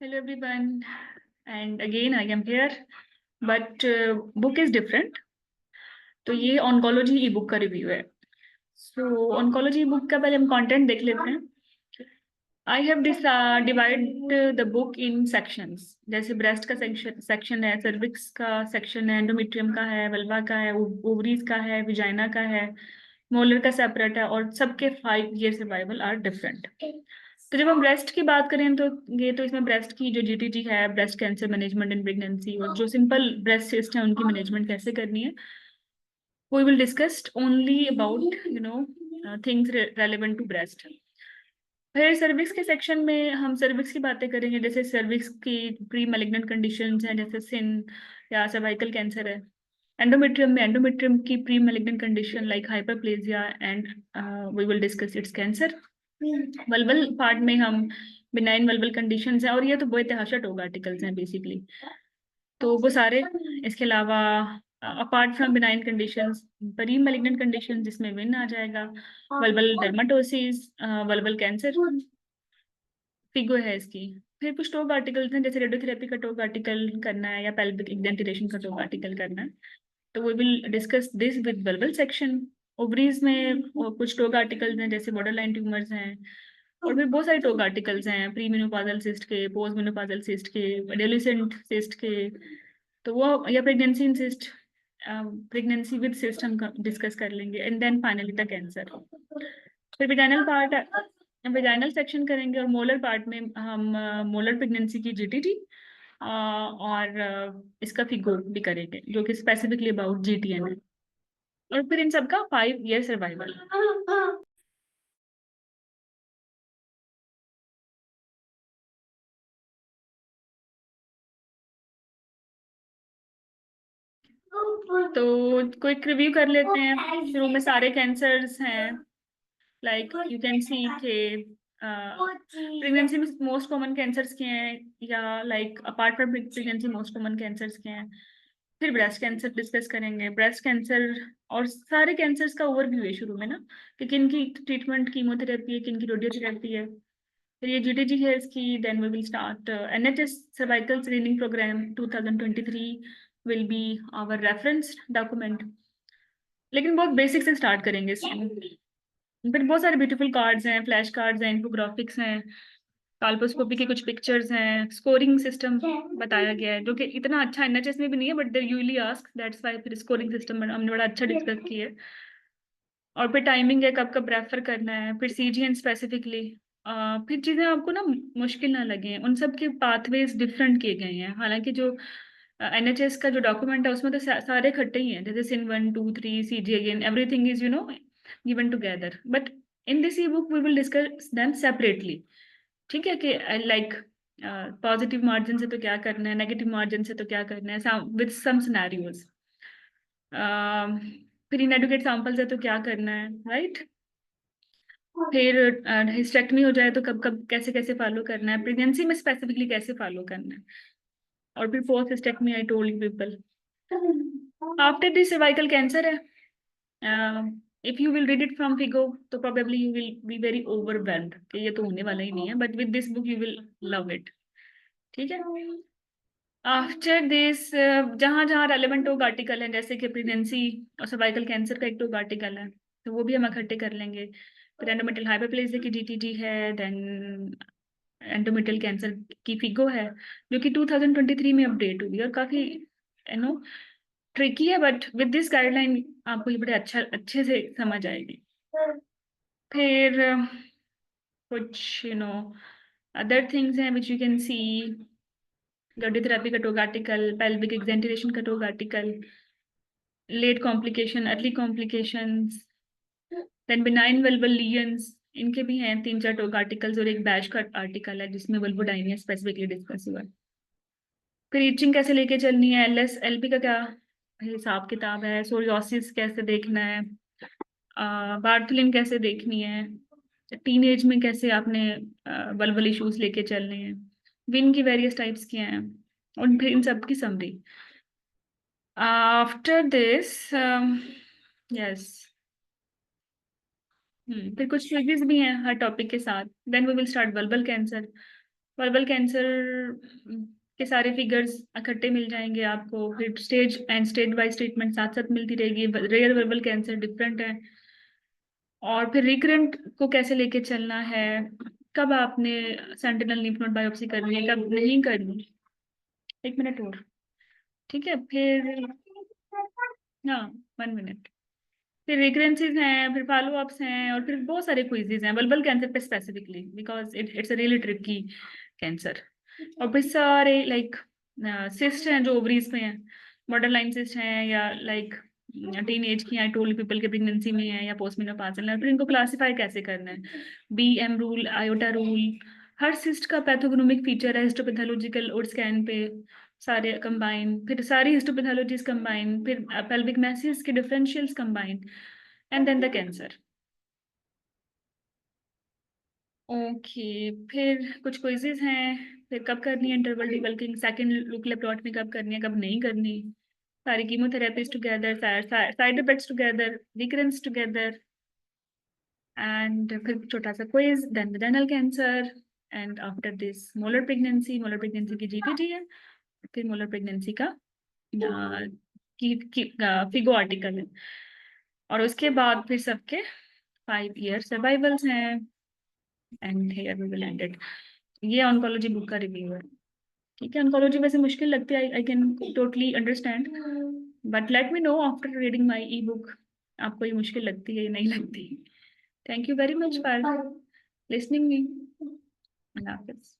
Hello everyone, and again I am here, but book is different. तो ये oncology ई book का review है. सो oncology book का पहले हम कंटेंट देख लेते हैं. I have divide the book in sections. जैसे ब्रेस्ट का सेक्शन है, सर्विक्स का सेक्शन है, एंडोमेट्रियम का है, वल्वा का है, ओवरीज का है, विजाइना का है, मोलर का सेपरेट है, और सबके 5 year सर्वाइवल आर डिफरेंट. तो जब हम ब्रेस्ट की बात करें तो ये तो इसमें ब्रेस्ट की जो जीटीजी है, breast cancer management in pregnancy, और जो सिंपल ब्रेस्ट सिस्ट है उनकी मैनेजमेंट कैसे करनी है, we will discuss only about things relevant to breast. फिर सर्विक्स के सेक्शन में हम सर्विक्स की बातें करेंगे. जैसे सर्विक्स की प्री मैलिग्नेंट कंडीशंस हैं, जैसे सिन या सर्वाइकल कैंसर है. एंडोमेट्रियम में एंडोमेट्रियम की pre malignant condition like hyperplasia, and we will discuss its cancer. Vulval part में हम बिनाइन वल्वल कंडीशंस हैं, और ये तो बहुत इतिहास टॉक आर्टिकल्स हैं बेसिकली. तो वो सारे. इसके अलावा apart from benign conditions, pre malignant condition जिसमें विन आ जाएगा, वल्वल डर्माटोसिस, वल्वल कैंसर, फिगो है इसकी. फिर कुछ टॉक आर्टिकल्स हैं, जैसे रेडियोथेरेपी का टॉक आर्टिकल करना है या पेल्विक एक्सेंटेशन का टॉक आर्टिकल करना है. तो we will discuss this with vulval section. Ovaries में कुछ टॉक आर्टिकल्स हैं, जैसे बॉर्डरलाइन ट्यूमर्स हैं, और फिर बहुत सारे टॉक आर्टिकल्स हैं प्री मेनोपाजल सिस्ट के, पोस्ट मेनोपाजल सिस्ट के, एडोलेसेंट सिस्ट के. तो वो या pregnancy in cyst, pregnancy with cyst हम डिस्कस कर लेंगे, and then finally the cancer. फिर विजाइनल पार्ट, विजाइनल सेक्शन करेंगे, और मोलर पार्ट में हम मोलर प्रेगनेंसी की जीटीटी और इसका फिगर भी करेंगे, जो कि स्पेसिफिकली अबाउट जीटीएन है. और फिर इन सबका 5 year सर्वाइवल. तो क्विक रिव्यू कर लेते हैं. शुरू में सारे कैंसर्स हैं, लाइक यू कैन सी के प्रेगनेंसी में मोस्ट कॉमन कैंसर्स के हैं, या like apart from pregnancy most common cancers के हैं. फिर ब्रेस्ट कैंसर डिस्कस करेंगे, ब्रेस्ट कैंसर और सारे कैंसर्स का ओवरव्यू है शुरू में ना, कि किन की ट्रीटमेंट कीमोथेरेपी है, किन की रेडियोथेरेपी है. फिर ये जीटीजी है इसकी. Then we will start NHS cervical screening programme 2023 will be our reference document. लेकिन बहुत बेसिक से स्टार्ट करेंगे इसमें. फिर बहुत सारे ब्यूटीफुल कार्ड्स हैं, फ्लैश कार्ड्स हैं, इन्फोग्राफिक्स हैं, काल्पोस्कोपी की कुछ पिक्चर्स हैं, स्कोरिंग सिस्टम बताया गया है, जो कि इतना अच्छा एनएचएस में भी नहीं है, but they usually ask, that's why फिर स्कोरिंग सिस्टम हमने बड़ा अच्छा डिस्कस किया है. और फिर टाइमिंग है, कब कब रेफर करना है. फिर सीजीएन स्पेसिफिकली. फिर चीज़ें आपको ना मुश्किल ना लगे, उन सब के पाथवेज डिफरेंट किए गए हैं. हालांकि जो एनएचएस का जो डॉक्यूमेंट है उसमें तो सारे इकट्ठे ही हैं, जैसे CIN 1 2 3 CG again, everything is given together. But in this ebook we will discuss them separately. ठीक है, कि लाइक पॉजिटिव मार्जिन से तो क्या करना है, नेगेटिव मार्जिन से तो क्या करना है, विद सम सिनेरियोज. फिर इनएडुकेट सैंपल से तो क्या करना है, राइट. फिर हिस्टेक्टमी हो जाए तो कब कब कैसे कैसे फॉलो करना है, प्रेगनेंसी में स्पेसिफिकली कैसे फॉलो करना है. और फिर post hysterectomy I told people. After this cervical cancer है. If you will read it from FIGO तो probably you will be very overwhelmed कि ये तो होने वाला ही नहीं है, but with this book you will love it. ठीक है. आफ्टर दिस जहाँ जहाँ रेलेवेंट टॉक आर्टिकल है, जैसे कि प्रेगनेंसी और सर्वाइकल कैंसर का एक टॉक आर्टिकल है, तो वो भी हम इकट्ठे कर लेंगे. फिर एंडोमेट्रियल हाइपरप्लेजिया की जीटीजी है, देन एंडोमेट्रियल कैंसर की फिगो है, जो कि 2023 में अपडेट हुई, और काफी ट्रिकी है, बट विद दिस गाइडलाइन आपको ये बड़े अच्छे से समझ आएगी. फिर कुछ अदर थिंग्स हैं which you can see. Radiotherapy का टॉक आर्टिकल, पेल्विक एक्सेंटेशन का talk article, late complication, early complications, then benign vulval lesions, इनके भी हैं 3-4 टॉक आर्टिकल्स, और एक बैच का आर्टिकल है जिसमें वल्वोडाइनिया स्पेसिफिकली डिस्कस हुआ है. फिर ईचिंग कैसे लेके चलनी है, एलएस एलपी का क्या हिसाब किताब है, सोरियोसिस कैसे देखना है, बार्थलिन कैसे देखनी है, टीन एज में कैसे आपने वल्वल इश्यूज लेके चलने हैं, विन की वेरियस टाइप्स क्या हैं, और फिर इन सब की समरी. आफ्टर दिस यस, फिर कुछ क्विज़ेस भी हैं हर टॉपिक के साथ. Then we will start vulval cancer. Verbal cancer के सारे फिगर्स इकट्ठे मिल जाएंगे आपको, फिर stage and stage by statement साथ साथ मिलती रहेगी। रेयर वर्बल कैंसर डिफरेंट है। और फिर रिकरेंट को कैसे लेके चलना है, कब आपने सेंटिनल लिम्फ नोड बायोप्सी करनी है, कब नहीं करनी। एक मिनट और, ठीक है। फिर हाँ, 1 मिनट। फिर रिकरेंसीज हैं, फिर फॉलो अप्स हैं, और फिर बहुत सारे क्विजेज हैं बल्बल कैंसर पे specifically, because it's a really tricky cancer. और फिर सारे लाइक सिस्ट हैं जो ओवरीज पे हैं, बॉर्डर लाइन सिस्ट हैं, या लाइक टीन एज की, या टोल्ड पीपल के प्रेगनेंसी में है, या पोस्ट मेनोपाजल है। फिर इनको क्लासिफाई कैसे करना है, BM रूल, आयोटा रूल। हर सिस्ट का पैथोगनोमिक फीचर है हिस्टोपैथोलॉजिकल और स्कैन पे, सारे कंबाइन, फिर सारी हिस्टोपैथोलॉजीज कंबाइन, फिर पेल्विक मैसेज के differentials combine, and then the cancer. Okay, फिर कुछ क्विजेज हैं। फिर कब करनी है interval debulking, second look laparotomy कब करनी है, कब नहीं करनी, सारी chemotherapies together, side effects together, recurrence together, and फिर छोटा सा quiz, then vaginal cancer, and after this molar pregnancy की जीपीटी है, फिर मोलर प्रेगनेंसी का की फिगो आर्टिकल है, और उसके बाद फिर सबके 5 ईयर सर्वाइवल्स हैं, and here we will end it. ये ऑन्कोलॉजी बुक का रिव्यू है। ठीक है, ऑन्कोलॉजी वैसे मुश्किल लगती है, I can totally understand, but let me know after reading my ebook, आपको ये मुश्किल लगती है या नहीं लगती। Thank you very much for listening me. अल्लाह हाफिज।